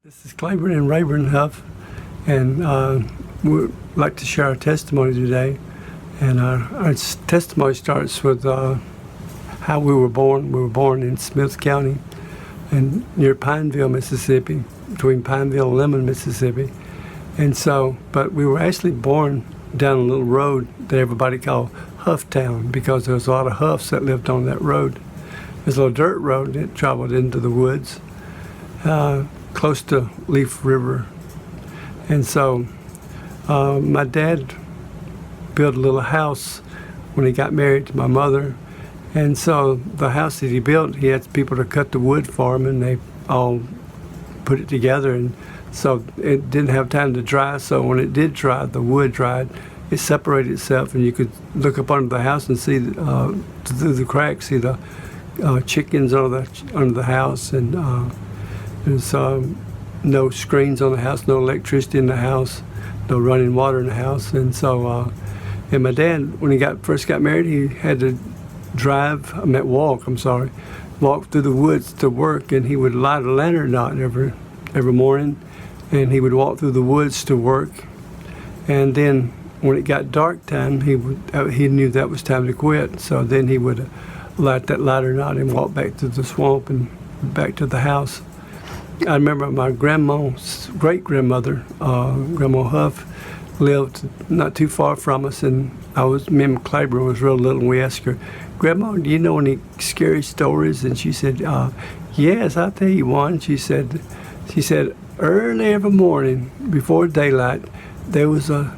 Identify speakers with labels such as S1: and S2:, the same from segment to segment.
S1: This is Claiborne and Rayborn Huff, and we'd like to share our testimony today. And our testimony starts with how we were born. We were born in Smith County, and near Pineville, Mississippi, between Pineville and Lemon, Mississippi. And so, but we were actually born down a little road that everybody called Huff Town, because there was a lot of Huffs that lived on that road. There's a little dirt road that traveled into the woods, close to Leaf River. And so my dad built a little house when he got married to my mother. And so the house that he built, he had people to cut the wood for him, and they all put it together. And so it didn't have time to dry. So when it did dry, the wood dried, it separated itself, and you could look up under the house and see through the cracks, see the chickens under the house. And there's no screens on the house, no electricity in the house, no running water in the house. And so, and my dad, when he first got married, he had to walk through the woods to work, and he would light a lantern knot every morning, and he would walk through the woods to work. And then when it got dark time, he knew that was time to quit. So then he would light that lighter knot and walk back to the swamp and back to the house. I remember my grandma's great-grandmother, Grandma Huff, lived not too far from us, and me and Claiborne was real little, and we asked her, "Grandma, do you know any scary stories?" And she said, "Yes, I'll tell you one." She said, early every morning before daylight, there was a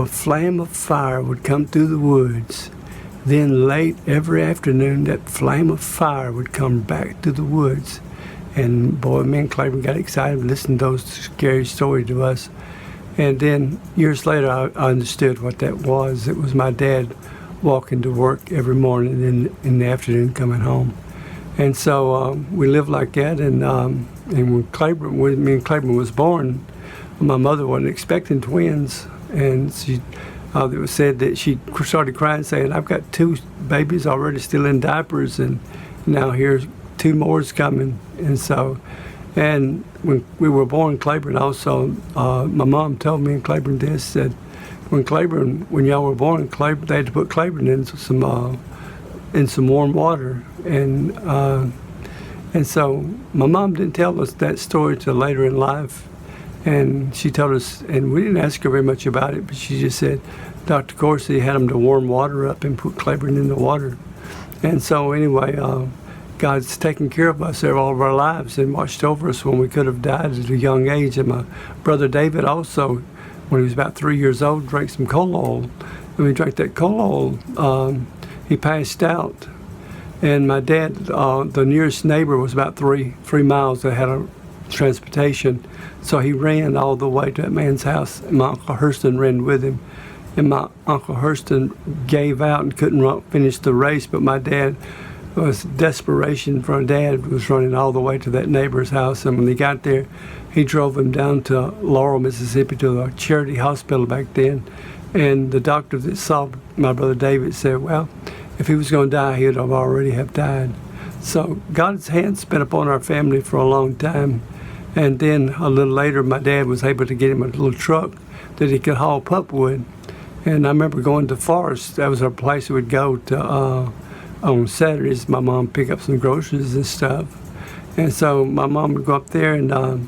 S1: flame of fire would come through the woods. Then late every afternoon, that flame of fire would come back to the woods. And boy, me and Claiborne got excited listening to those scary stories to us. And then years later, I understood what that was. It was my dad walking to work every morning and in the afternoon coming home. And so we lived like that. And when me and Claiborne was born, my mother wasn't expecting twins. And it was said that she started crying, saying, "I've got two babies already still in diapers, and now here's two more's coming." And so, and when we were born, Claiborne also, my mom told me and Claiborne this, said, when y'all were born, they had to put Claiborne in some warm water. And so my mom didn't tell us that story till later in life. And she told us, and we didn't ask her very much about it, but she just said Dr. Corsi had them to warm water up and put Claiborne in the water. And so anyway, God's taken care of us all of our lives and watched over us when we could have died at a young age. And my brother David also, when he was about 3 years old, drank some coal oil. And when he drank that coal oil, he passed out. And my dad, the nearest neighbor was about three miles that had a transportation. So he ran all the way to that man's house, and my Uncle Hurston ran with him. And my Uncle Hurston gave out and couldn't finish the race, but my dad, was desperation for Dad, was running all the way to that neighbor's house. And when he got there, he drove him down to Laurel, Mississippi, to the Charity Hospital back then. And the doctor that saw my brother David said, well, if he was going to die, he would have already have died. So God's hand's been upon our family for a long time. And then a little later, my dad was able to get him a little truck that he could haul pulpwood. And I remember going to Forest. That was our place we would go to on Saturdays. My mom pick up some groceries and stuff. And so my mom would go up there, and I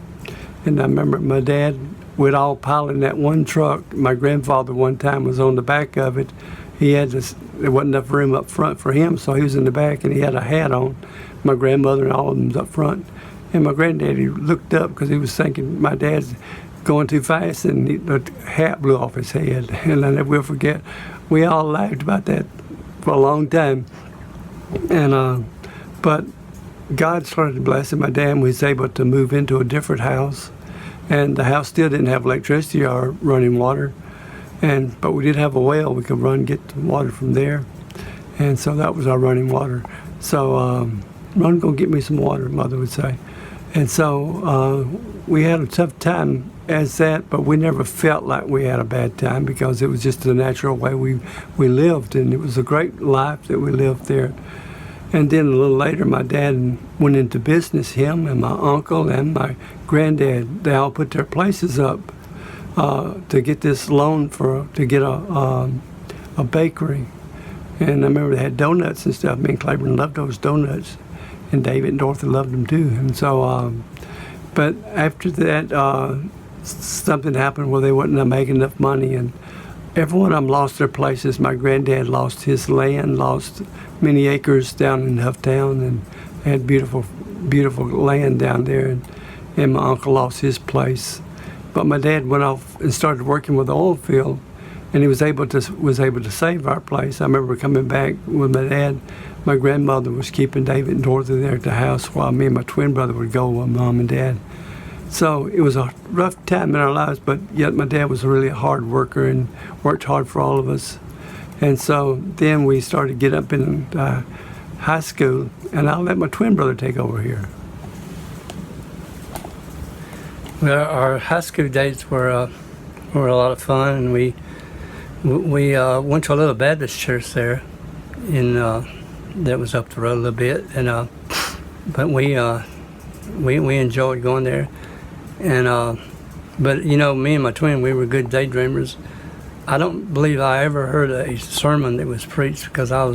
S1: remember my dad would all pile in that one truck. My grandfather one time was on the back of it. There wasn't enough room up front for him, so he was in the back, and he had a hat on. My grandmother and all of them was up front. And my granddaddy looked up because he was thinking my dad's going too fast, and the hat blew off his head. And I never will forget, we all laughed about that for a long time. And but God started blessing my dad. We was able to move into a different house, and the house still didn't have electricity or running water, but we did have a well. We could get the water from there, and so that was our running water. So run, go get me some water, Mother would say. And so we had a tough time as that, but we never felt like we had a bad time, because it was just the natural way we lived, and it was a great life that we lived there. And then a little later, my dad went into business. Him and my uncle and my granddad, they all put their places up to get this loan to get a bakery. And I remember they had donuts and stuff. Me and Claiborne loved those donuts, and David and Dorothy loved them too. And so, but after that, something happened where they wasn't making enough money, and every one of them lost their places. My granddad lost his land, lost many acres down in Huff Town, and had beautiful, beautiful land down there. And my uncle lost his place. But my dad went off and started working with the oil field, and he was able to save our place. I remember coming back with my dad. My grandmother was keeping David and Dorothy there at the house while me and my twin brother would go with Mom and Dad. So it was a rough time in our lives, but yet my dad was really a hard worker and worked hard for all of us. And so then we started to get up in high school, and I'll let my twin brother take over here.
S2: Well, our high school days were a lot of fun, and we went to a little Baptist church there, that was up the road a little bit, and but we enjoyed going there. And but me and my twin, we were good daydreamers. I don't believe I ever heard a sermon that was preached, because I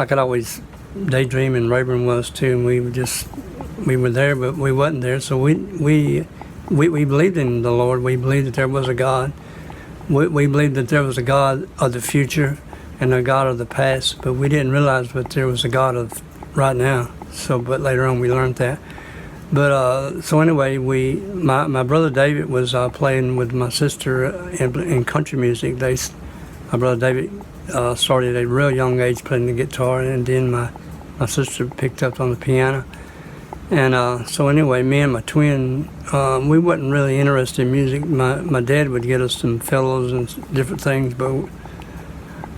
S2: could always daydream, and Rayborn was too. And we were there, but we wasn't there. So we believed in the Lord. We believed that there was a God. We believed that there was a God of the future and a God of the past, but we didn't realize that there was a God of right now. So, but later on we learned that. But so anyway, my brother David was playing with my sister in country music. My brother David started at a real young age playing the guitar, and then my sister picked up on the piano. And so anyway, me and my twin, we wasn't really interested in music. My dad would get us some fellows and different things, but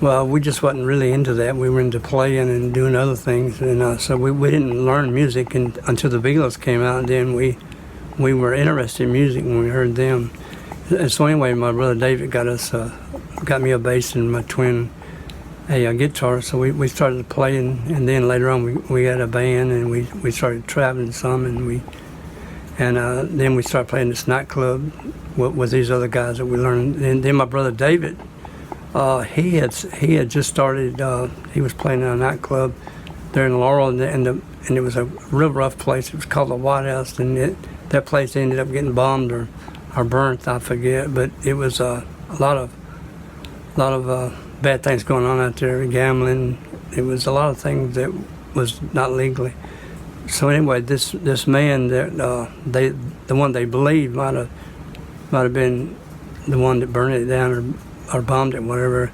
S2: well, we just wasn't really into that. We were into playing and doing other things, and so we didn't learn music until the Beatles came out. And then we were interested in music when we heard them. And so anyway, my brother David got me a bass and my twin a guitar. So we started playing, and then later on we had a band, and we started traveling some, and then we started playing this nightclub with these other guys that we learned. And then my brother David. He had just started. He was playing in a nightclub there in Laurel, and it was a real rough place. It was called the White House, and that place ended up getting bombed or burnt, I forget. But it was a lot of bad things going on out there, gambling. It was a lot of things that was not legally. So anyway, this man that the one they believed might have been the one that burned it down or bombed it, whatever,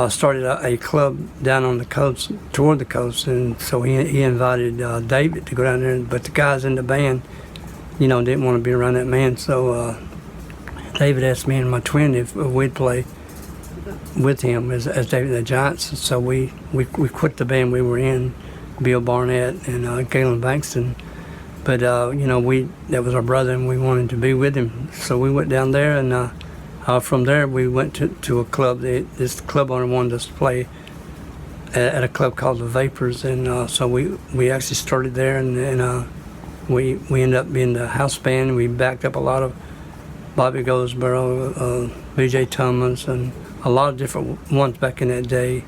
S2: started a club down on the coast, toward the coast, and so he invited David to go down there, but the guys in the band, didn't want to be around that man, so David asked me and my twin if we'd play with him as David and the Giants. So we quit the band we were in, Bill Barnett and Galen Bankston, but that was our brother, and we wanted to be with him, so we went down there, and from there, we went to a club. This club owner wanted us to play at a club called the Vapors, and so we actually started there, and we ended up being the house band. We backed up a lot of Bobby Goldsboro, B.J. Thomas, and a lot of different ones back in that day.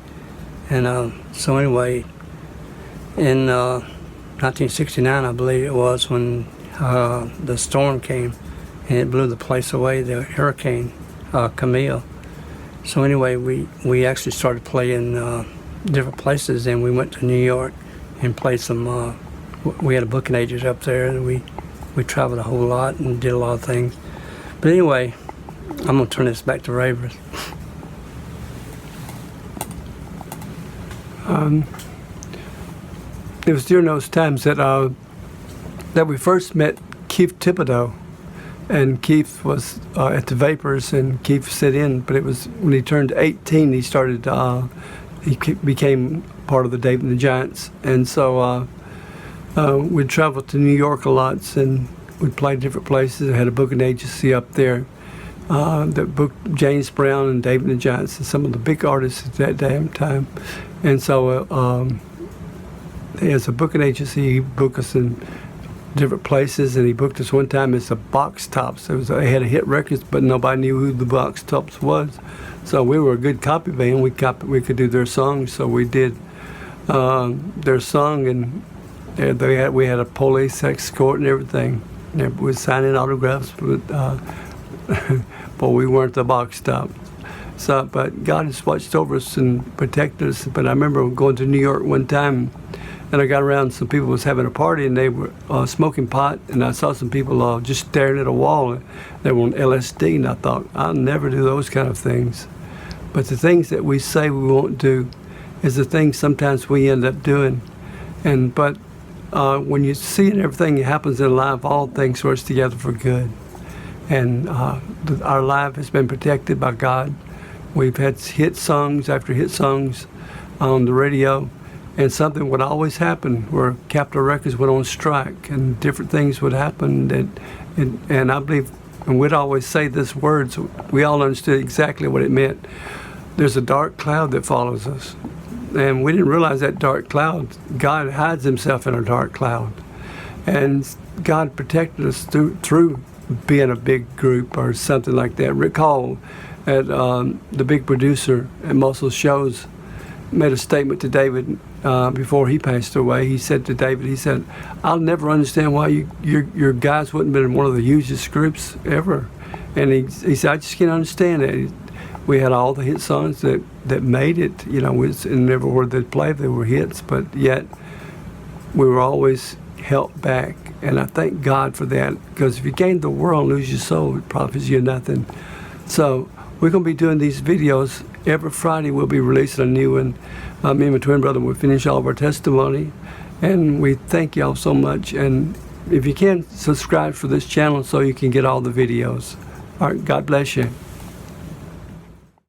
S2: And so anyway, in 1969, I believe it was, when the storm came and it blew the place away, the hurricane. Camille. So anyway, we actually started playing different places, and we went to New York and played some. We had a booking agent up there, and we traveled a whole lot and did a lot of things. But anyway, I'm gonna turn this back to Rayborn.
S1: It was during those times that we first met Keith Thibodeau. And Keith was at the Vapors, and Keith sit in. But it was when he turned 18, he started. He became part of the David and the Giants, and so we'd travel to New York a lot, and we'd play different places. I had a booking agency up there that booked James Brown and David and the Giants and some of the big artists at that damn time. And so as a booking agency, he booked us in different places, and he booked us one time as the Box Tops. They had a hit records, but nobody knew who the Box Tops was. So we were a good copy band. We could do their songs, so we did their song, and we had a police escort and everything. And we were signing autographs, but we weren't the Box Tops. So, but God has watched over us and protected us. But I remember going to New York one time, and I got around, some people was having a party, and they were smoking pot, and I saw some people just staring at a wall. They were on LSD, and I thought, I'll never do those kind of things. But the things that we say we won't do is the things sometimes we end up doing. But when you see everything that happens in life, all things work together for good. And our life has been protected by God. We've had hit songs after hit songs on the radio. And something would always happen where Capitol Records went on strike, and different things would happen. And I believe, and we'd always say this words, we all understood exactly what it meant. There's a dark cloud that follows us. And we didn't realize that dark cloud, God hides himself in a dark cloud. And God protected us through being a big group or something like that. Rick Hall, the big producer at Muscle Shows, made a statement to David before he passed away. He said to David, he said, I'll never understand why your guys wouldn't have been one of the hugest groups ever. And he said, I just can't understand it. We had all the hit songs that made it, and everywhere they'd play, they were hits, but yet we were always held back. And I thank God for that, because if you gain the world and lose your soul, it profits you nothing. So we're going to be doing these videos. Every Friday we'll be releasing a new one. Me and my twin brother will finish all of our testimony. And we thank y'all so much. And if you can, subscribe for this channel so you can get all the videos. All right, God bless you.